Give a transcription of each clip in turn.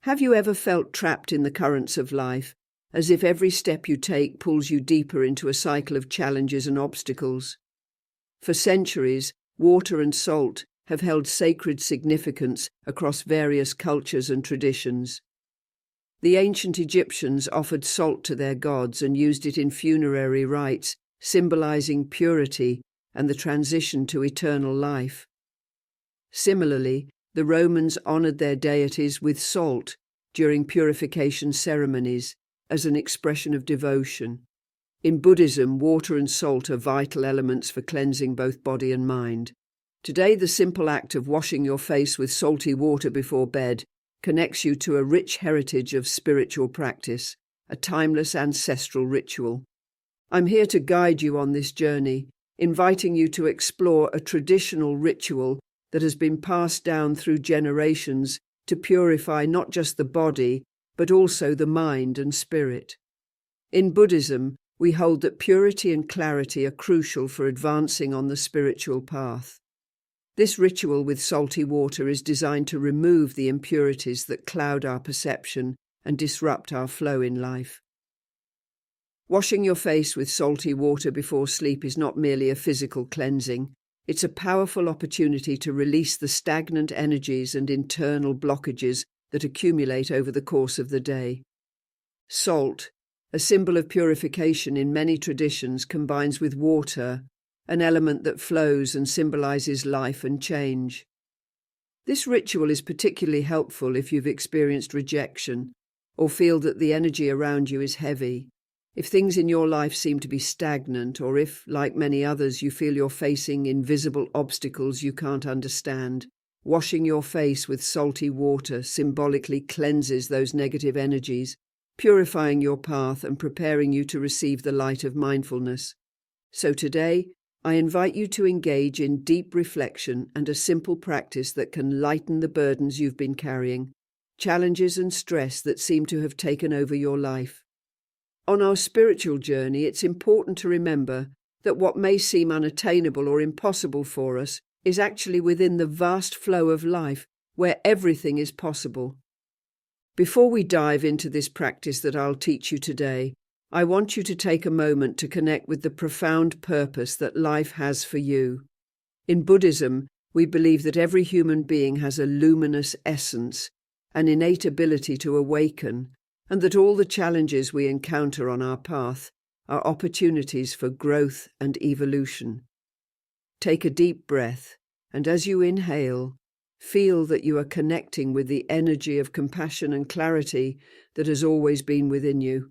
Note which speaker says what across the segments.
Speaker 1: Have you ever felt trapped in the currents of life, as if every step you take pulls you deeper into a cycle of challenges and obstacles? For centuries, water and salt have held sacred significance across various cultures and traditions. The ancient Egyptians offered salt to their gods and used it in funerary rites, symbolizing purity and the transition to eternal life. Similarly, the Romans honored their deities with salt during purification ceremonies as an expression of devotion. In Buddhism, water and salt are vital elements for cleansing both body and mind. Today, the simple act of washing your face with salty water before bed connects you to a rich heritage of spiritual practice, a timeless ancestral ritual. I'm here to guide you on this journey, inviting you to explore a traditional ritual that has been passed down through generations to purify not just the body, but also the mind and spirit. In Buddhism, we hold that purity and clarity are crucial for advancing on the spiritual path. This ritual with salty water is designed to remove the impurities that cloud our perception and disrupt our flow in life. Washing your face with salty water before sleep is not merely a physical cleansing. It's a powerful opportunity to release the stagnant energies and internal blockages that accumulate over the course of the day. Salt, a symbol of purification in many traditions, combines with water, an element that flows and symbolizes life and change. This ritual is particularly helpful if you've experienced rejection or feel that the energy around you is heavy. If things in your life seem to be stagnant, or if, like many others, you feel you're facing invisible obstacles you can't understand, washing your face with salty water symbolically cleanses those negative energies, purifying your path and preparing you to receive the light of mindfulness. So today, I invite you to engage in deep reflection and a simple practice that can lighten the burdens you've been carrying, challenges and stress that seem to have taken over your life. On our spiritual journey, it's important to remember that what may seem unattainable or impossible for us is actually within the vast flow of life where everything is possible. Before we dive into this practice that I'll teach you today, I want you to take a moment to connect with the profound purpose that life has for you. In Buddhism, we believe that every human being has a luminous essence, an innate ability to awaken, and that all the challenges we encounter on our path are opportunities for growth and evolution. Take a deep breath, and as you inhale, feel that you are connecting with the energy of compassion and clarity that has always been within you.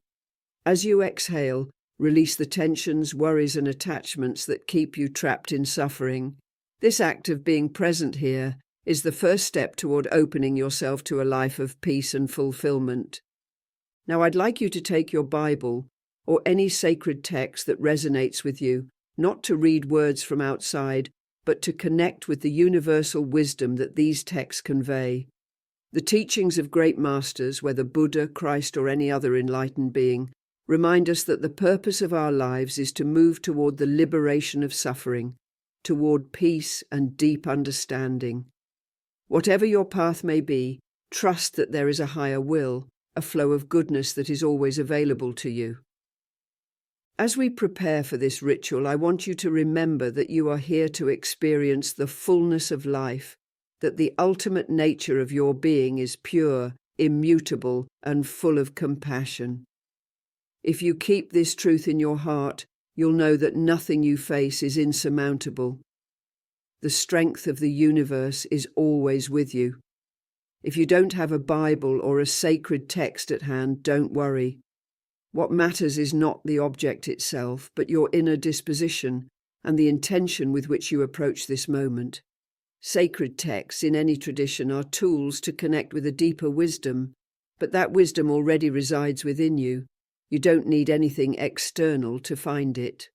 Speaker 1: As you exhale, release the tensions, worries, and attachments that keep you trapped in suffering. This act of being present here is the first step toward opening yourself to a life of peace and fulfillment. Now, I'd like you to take your Bible or any sacred text that resonates with you, not to read words from outside, but to connect with the universal wisdom that these texts convey. The teachings of great masters, whether Buddha, Christ, or any other enlightened being, remind us that the purpose of our lives is to move toward the liberation of suffering, toward peace and deep understanding. Whatever your path may be, trust that there is a higher will, a flow of goodness that is always available to you. As we prepare for this ritual, I want you to remember that you are here to experience the fullness of life, that the ultimate nature of your being is pure, immutable, and full of compassion. If you keep this truth in your heart, you'll know that nothing you face is insurmountable. The strength of the universe is always with you. If you don't have a Bible or a sacred text at hand, don't worry. What matters is not the object itself, but your inner disposition and the intention with which you approach this moment. Sacred texts in any tradition are tools to connect with a deeper wisdom, but that wisdom already resides within you. You don't need anything external to find it.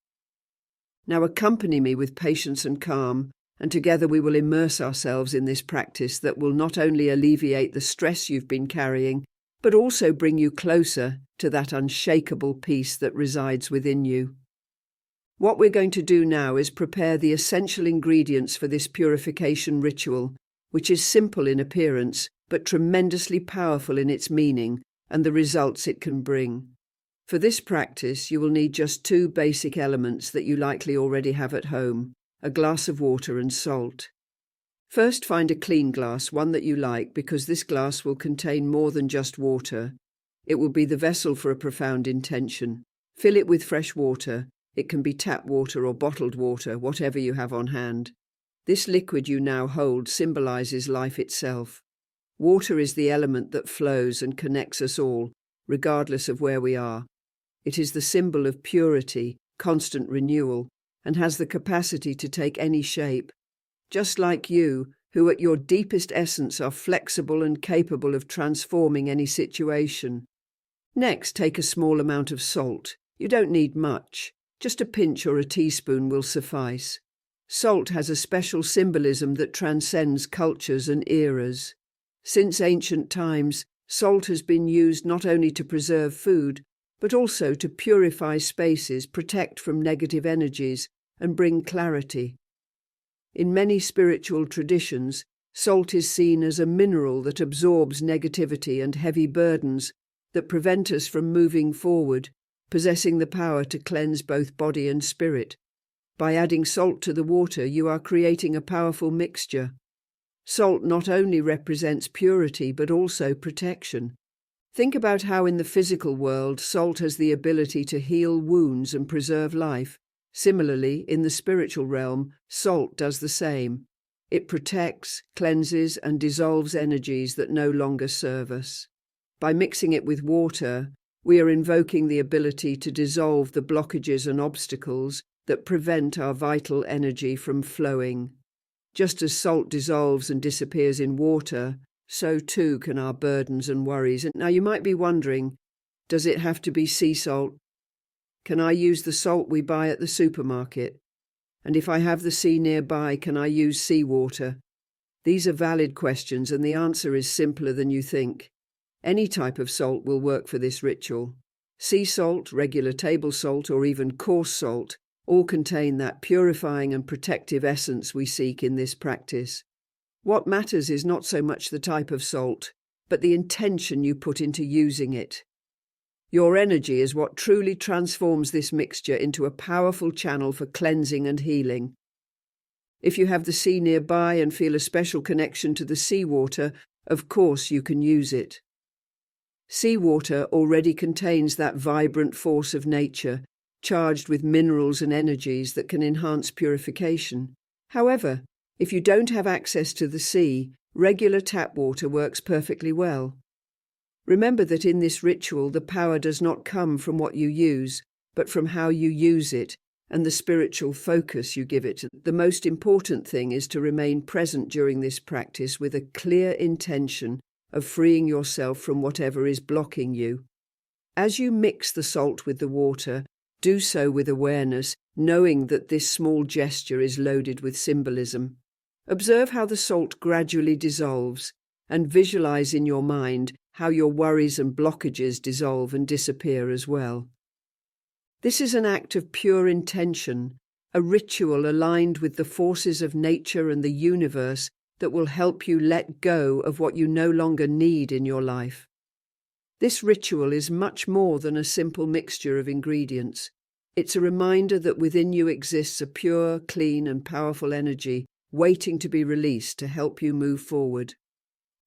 Speaker 1: Now accompany me with patience and calm, and together we will immerse ourselves in this practice that will not only alleviate the stress you've been carrying, but also bring you closer to that unshakable peace that resides within you. What we're going to do now is prepare the essential ingredients for this purification ritual, which is simple in appearance, but tremendously powerful in its meaning and the results it can bring. For this practice, you will need just two basic elements that you likely already have at home: a glass of water and salt. First, find a clean glass, one that you like, because this glass will contain more than just water. It will be the vessel for a profound intention. Fill it with fresh water. It can be tap water or bottled water, whatever you have on hand. This liquid you now hold symbolizes life itself. Water is the element that flows and connects us all, regardless of where we are. It is the symbol of purity, constant renewal, and has the capacity to take any shape. Just like you, who at your deepest essence are flexible and capable of transforming any situation. Next, take a small amount of salt. You don't need much. Just a pinch or a teaspoon will suffice. Salt has a special symbolism that transcends cultures and eras. Since ancient times, salt has been used not only to preserve food, but also to purify spaces, protect from negative energies, and bring clarity. In many spiritual traditions, salt is seen as a mineral that absorbs negativity and heavy burdens that prevent us from moving forward, possessing the power to cleanse both body and spirit. By adding salt to the water, you are creating a powerful mixture. Salt not only represents purity, but also protection. Think about how in the physical world, salt has the ability to heal wounds and preserve life. Similarly, in the spiritual realm, salt does the same. It protects, cleanses, and dissolves energies that no longer serve us. By mixing it with water, we are invoking the ability to dissolve the blockages and obstacles that prevent our vital energy from flowing. Just as salt dissolves and disappears in water, so too can our burdens and worries. And now you might be wondering, does it have to be sea salt? Can I use the salt we buy at the supermarket? And if I have the sea nearby, can I use seawater? These are valid questions, and the answer is simpler than you think. Any type of salt will work for this ritual. Sea salt, regular table salt, or even coarse salt all contain that purifying and protective essence we seek in this practice. What matters is not so much the type of salt, but the intention you put into using it. Your energy is what truly transforms this mixture into a powerful channel for cleansing and healing. If you have the sea nearby and feel a special connection to the seawater, of course you can use it. Seawater already contains that vibrant force of nature, charged with minerals and energies that can enhance purification. However, if you don't have access to the sea, regular tap water works perfectly well. Remember that in this ritual, the power does not come from what you use, but from how you use it and the spiritual focus you give it. The most important thing is to remain present during this practice with a clear intention of freeing yourself from whatever is blocking you. As you mix the salt with the water, do so with awareness, knowing that this small gesture is loaded with symbolism. Observe how the salt gradually dissolves, and visualize in your mind how your worries and blockages dissolve and disappear as well. This is an act of pure intention, a ritual aligned with the forces of nature and the universe that will help you let go of what you no longer need in your life. This ritual is much more than a simple mixture of ingredients. It's a reminder that within you exists a pure, clean, and powerful energy waiting to be released to help you move forward.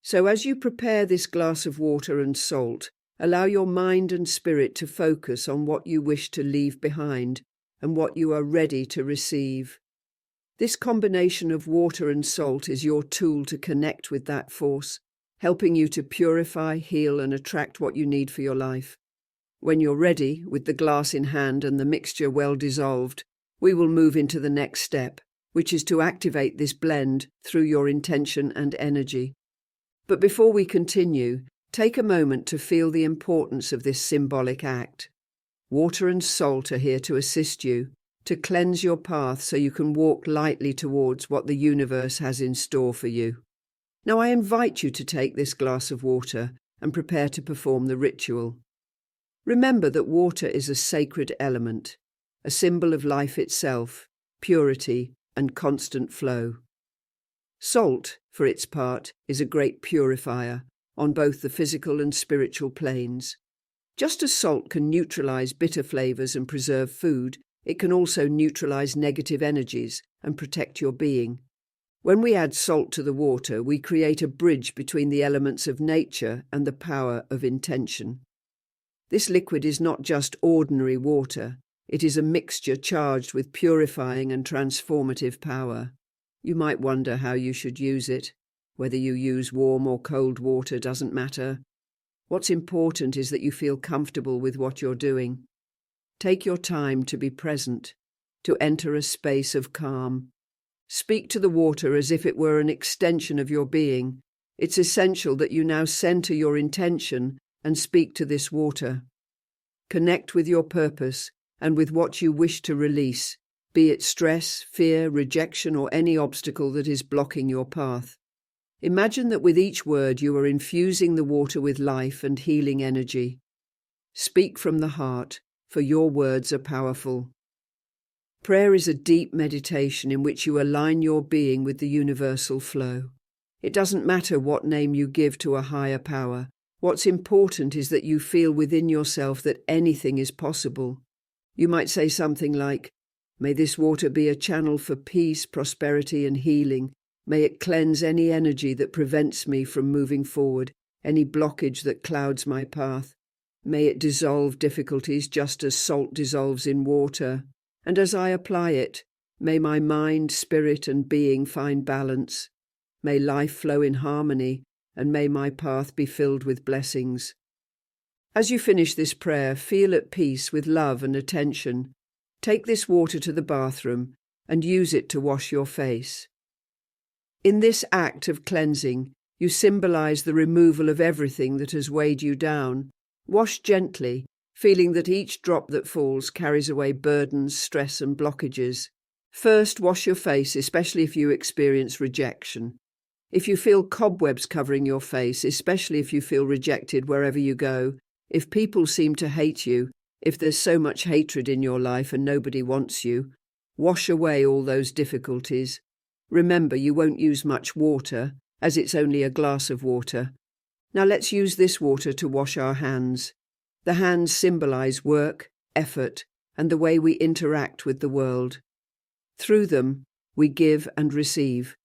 Speaker 1: So as you prepare this glass of water and salt, allow your mind and spirit to focus on what you wish to leave behind and what you are ready to receive. This combination of water and salt is your tool to connect with that force, helping you to purify, heal, and attract what you need for your life. When you're ready, with the glass in hand and the mixture well dissolved, we will move into the next step, which is to activate this blend through your intention and energy. But before we continue, take a moment to feel the importance of this symbolic act. Water and salt are here to assist you, to cleanse your path so you can walk lightly towards what the universe has in store for you. Now I invite you to take this glass of water and prepare to perform the ritual. Remember that water is a sacred element, a symbol of life itself, purity, and constant flow. Salt, for its part, is a great purifier on both the physical and spiritual planes. Just as salt can neutralize bitter flavors and preserve food, it can also neutralize negative energies and protect your being. When we add salt to the water, we create a bridge between the elements of nature and the power of intention. This liquid is not just ordinary water, it is a mixture charged with purifying and transformative power. You might wonder how you should use it. Whether you use warm or cold water doesn't matter. What's important is that you feel comfortable with what you're doing. Take your time to be present, to enter a space of calm. Speak to the water as if it were an extension of your being. It's essential that you now center your intention and speak to this water. Connect with your purpose and with what you wish to release, be it stress, fear, rejection, or any obstacle that is blocking your path. Imagine that with each word you are infusing the water with life and healing energy. Speak from the heart, for your words are powerful. Prayer is a deep meditation in which you align your being with the universal flow. It doesn't matter what name you give to a higher power. What's important is that you feel within yourself that anything is possible. You might say something like, "May this water be a channel for peace, prosperity, and healing. May it cleanse any energy that prevents me from moving forward, any blockage that clouds my path. May it dissolve difficulties just as salt dissolves in water. And as I apply it, may my mind, spirit, and being find balance. May life flow in harmony, and may my path be filled with blessings." As you finish this prayer, feel at peace with love and attention. Take this water to the bathroom and use it to wash your face. In this act of cleansing, you symbolize the removal of everything that has weighed you down. Wash gently, feeling that each drop that falls carries away burdens, stress, and blockages. First, wash your face, especially if you experience rejection. If you feel cobwebs covering your face, especially if you feel rejected wherever you go, if people seem to hate you, if there's so much hatred in your life and nobody wants you, wash away all those difficulties. Remember, you won't use much water, as it's only a glass of water. Now let's use this water to wash our hands. The hands symbolize work, effort, and the way we interact with the world. Through them, we give and receive.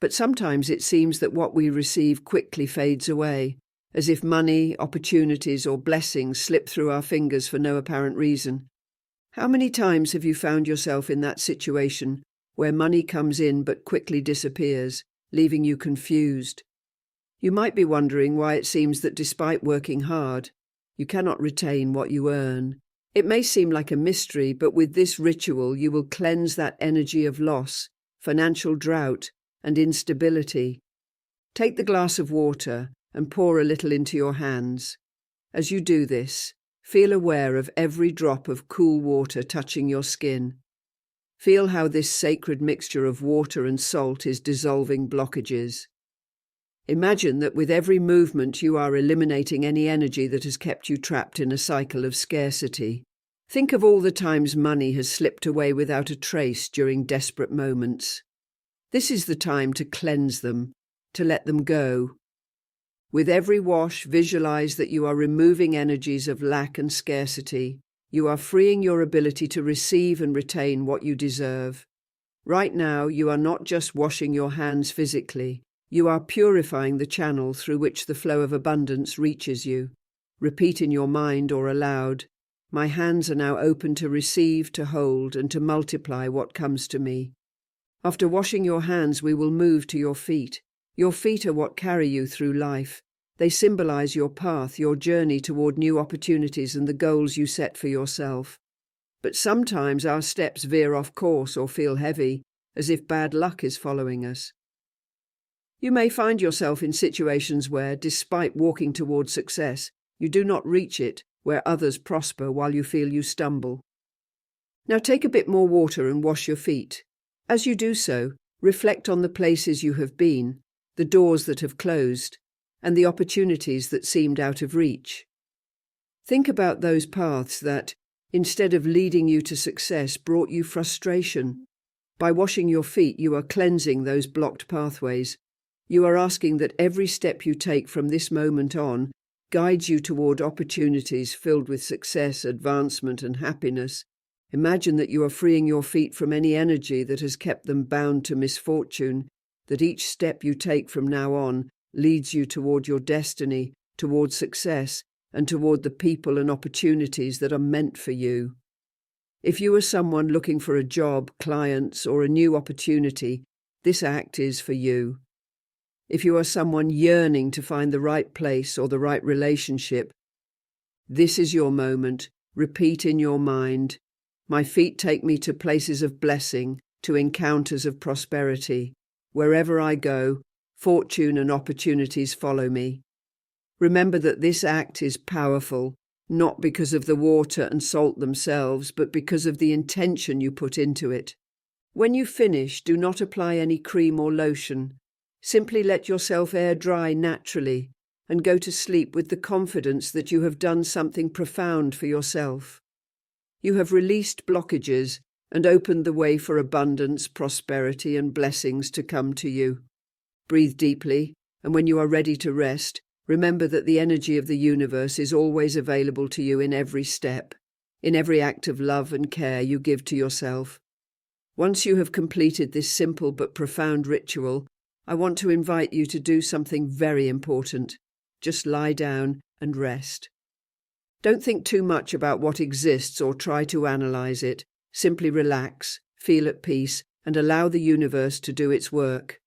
Speaker 1: But sometimes it seems that what we receive quickly fades away, as if money, opportunities, or blessings slip through our fingers for no apparent reason. How many times have you found yourself in that situation where money comes in but quickly disappears, leaving you confused? You might be wondering why it seems that despite working hard, you cannot retain what you earn. It may seem like a mystery, but with this ritual you will cleanse that energy of loss, financial drought, and instability. Take the glass of water and pour a little into your hands. As you do this, feel aware of every drop of cool water touching your skin. Feel how this sacred mixture of water and salt is dissolving blockages. Imagine that with every movement you are eliminating any energy that has kept you trapped in a cycle of scarcity. Think of all the times money has slipped away without a trace during desperate moments. This is the time to cleanse them, to let them go. With every wash, visualize that you are removing energies of lack and scarcity. You are freeing your ability to receive and retain what you deserve. Right now, you are not just washing your hands physically. You are purifying the channel through which the flow of abundance reaches you. Repeat in your mind or aloud, "My hands are now open to receive, to hold, and to multiply what comes to me." After washing your hands, we will move to your feet. Your feet are what carry you through life. They symbolize your path, your journey toward new opportunities and the goals you set for yourself. But sometimes our steps veer off course or feel heavy, as if bad luck is following us. You may find yourself in situations where, despite walking toward success, you do not reach it, where others prosper while you feel you stumble. Now take a bit more water and wash your feet. As you do so, reflect on the places you have been, the doors that have closed, and the opportunities that seemed out of reach. Think about those paths that, instead of leading you to success, brought you frustration. By washing your feet, you are cleansing those blocked pathways. You are asking that every step you take from this moment on guides you toward opportunities filled with success, advancement, and happiness. Imagine that you are freeing your feet from any energy that has kept them bound to misfortune, that each step you take from now on leads you toward your destiny, toward success, and toward the people and opportunities that are meant for you. If you are someone looking for a job, clients, or a new opportunity, this act is for you. If you are someone yearning to find the right place or the right relationship, this is your moment. Repeat in your mind, "My feet take me to places of blessing, to encounters of prosperity. Wherever I go, fortune and opportunities follow me." Remember that this act is powerful, not because of the water and salt themselves, but because of the intention you put into it. When you finish, do not apply any cream or lotion. Simply let yourself air dry naturally and go to sleep with the confidence that you have done something profound for yourself. You have released blockages and opened the way for abundance, prosperity, and blessings to come to you. Breathe deeply, and when you are ready to rest, remember that the energy of the universe is always available to you in every step, in every act of love and care you give to yourself. Once you have completed this simple but profound ritual, I want to invite you to do something very important. Just lie down and rest. Don't think too much about what exists or try to analyze it. Simply relax, feel at peace, and allow the universe to do its work.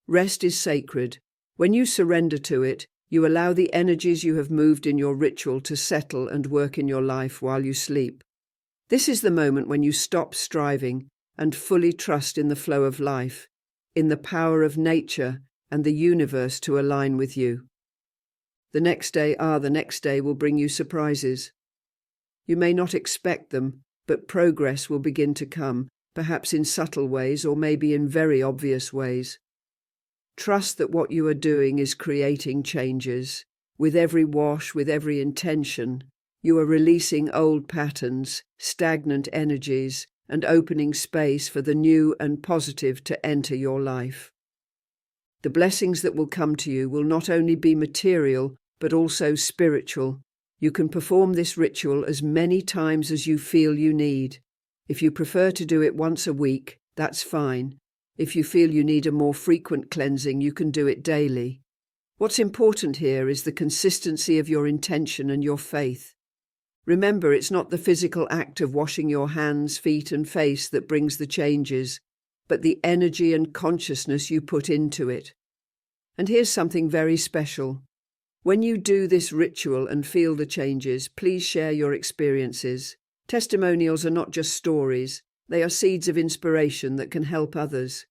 Speaker 1: Rest is sacred. When you surrender to it, you allow the energies you have moved in your ritual to settle and work in your life while you sleep. This is the moment when you stop striving and fully trust in the flow of life, in the power of nature and the universe to align with you. The next day will bring you surprises. You may not expect them, but progress will begin to come, perhaps in subtle ways or maybe in very obvious ways. Trust that what you are doing is creating changes. With every wash, with every intention, you are releasing old patterns, stagnant energies, and opening space for the new and positive to enter your life. The blessings that will come to you will not only be material, but also spiritual. You can perform this ritual as many times as you feel you need. If you prefer to do it once a week, that's fine. If you feel you need a more frequent cleansing, you can do it daily. What's important here is the consistency of your intention and your faith. Remember, it's not the physical act of washing your hands, feet, and face that brings the changes, but the energy and consciousness you put into it. And here's something very special. When you do this ritual and feel the changes, please share your experiences. Testimonials are not just stories, they are seeds of inspiration that can help others.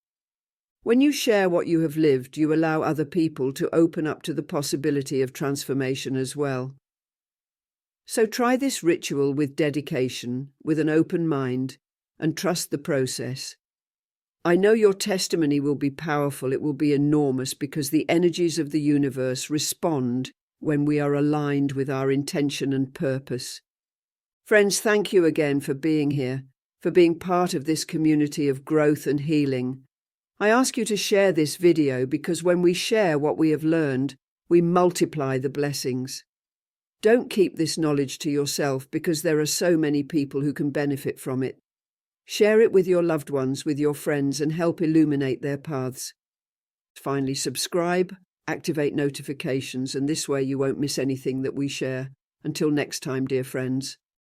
Speaker 1: When you share what you have lived, you allow other people to open up to the possibility of transformation as well. So try this ritual with dedication, with an open mind, and trust the process. I know your testimony will be powerful, it will be enormous, because the energies of the universe respond when we are aligned with our intention and purpose. Friends, thank you again for being here, for being part of this community of growth and healing. I ask you to share this video because when we share what we have learned, we multiply the blessings. Don't keep this knowledge to yourself because there are so many people who can benefit from it. Share it with your loved ones, with your friends, and help illuminate their paths. Finally, subscribe, activate notifications, and this way you won't miss anything that we share. Until next time, dear friends.